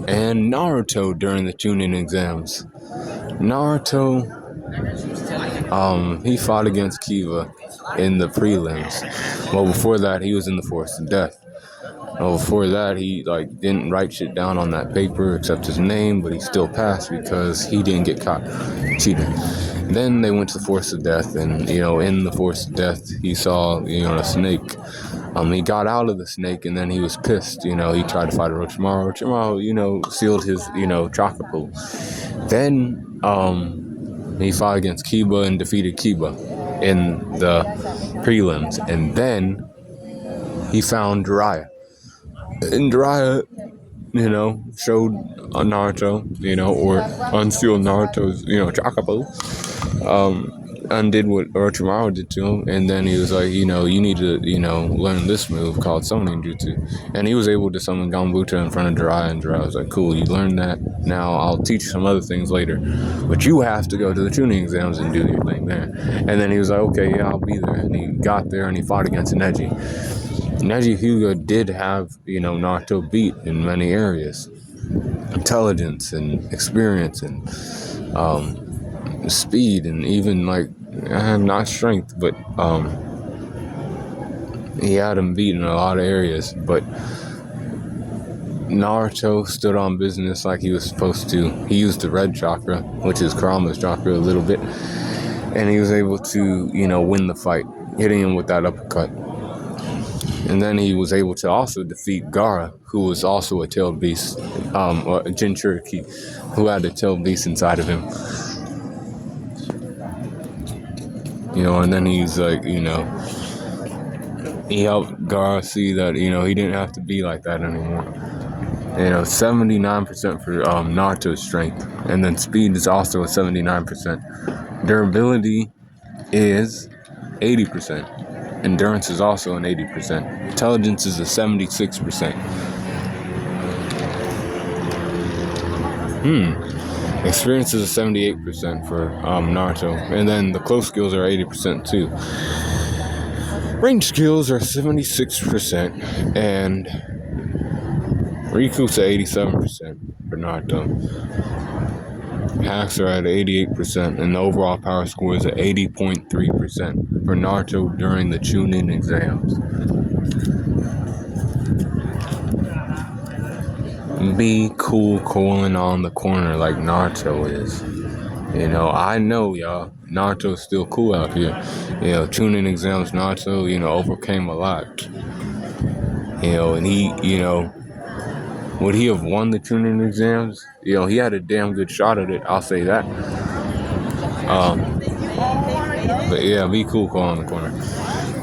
And Naruto during the Chunin exams. Naruto, he fought against Kiva in the prelims. Well, before that, he was in the Force of Death. Well, before that, he didn't write shit down on that paper except his name, but he still passed because he didn't get caught cheating. Then they went to the Force of Death, and in the Force of Death, he saw a snake. He got out of the snake, and then he was pissed. He tried to fight Orochimaru. Orochimaru, sealed his chakra pool. Then he fought against Kiba and defeated Kiba in the prelims, and then he found Jiraiya. And Jiraiya, showed Naruto, or unsealed Naruto's, chakra pool. Undid what Orochimaru did to him, and then he was like, you need to, learn this move called summoning jutsu. And he was able to summon Gambuta in front of Jiraiya, and Jiraiya was like, cool, you learned that, now I'll teach you some other things later, but you have to go to the Chunin exams and do your thing there. And then he was like, okay, yeah, I'll be there. And he got there, and he fought against Neji. Neji Hyuga did have, Naruto beat in many areas. Intelligence and experience and speed, and even not strength, but he had him beat in a lot of areas. But Naruto stood on business like he was supposed to. He used the red chakra, which is Kurama's chakra, a little bit, and he was able to win the fight, hitting him with that uppercut. And then he was able to also defeat Gaara, who was also a tailed beast, or a Jinchuriki, who had a tailed beast inside of him. And then he's like, he helped Gaara see that, he didn't have to be like that anymore. 79% for Naruto's strength. And then speed is also a 79%. Durability is 80%. Endurance is also an 80%. Intelligence is a 76%. Experience is a 78% for Naruto. And then the close skills are 80% too. Range skills are 76%. And Riku's at 87% for Naruto. Hacks are at 88%. And the overall power score is at 80.3% for Naruto during the Chunin exams. Be cool calling on the corner like Naruto is. I know, y'all, Naruto's still cool out here. Chunin exams, Naruto, overcame a lot. And he, would he have won the Chunin exams? He had a damn good shot at it, I'll say that. But yeah, be cool calling on the corner.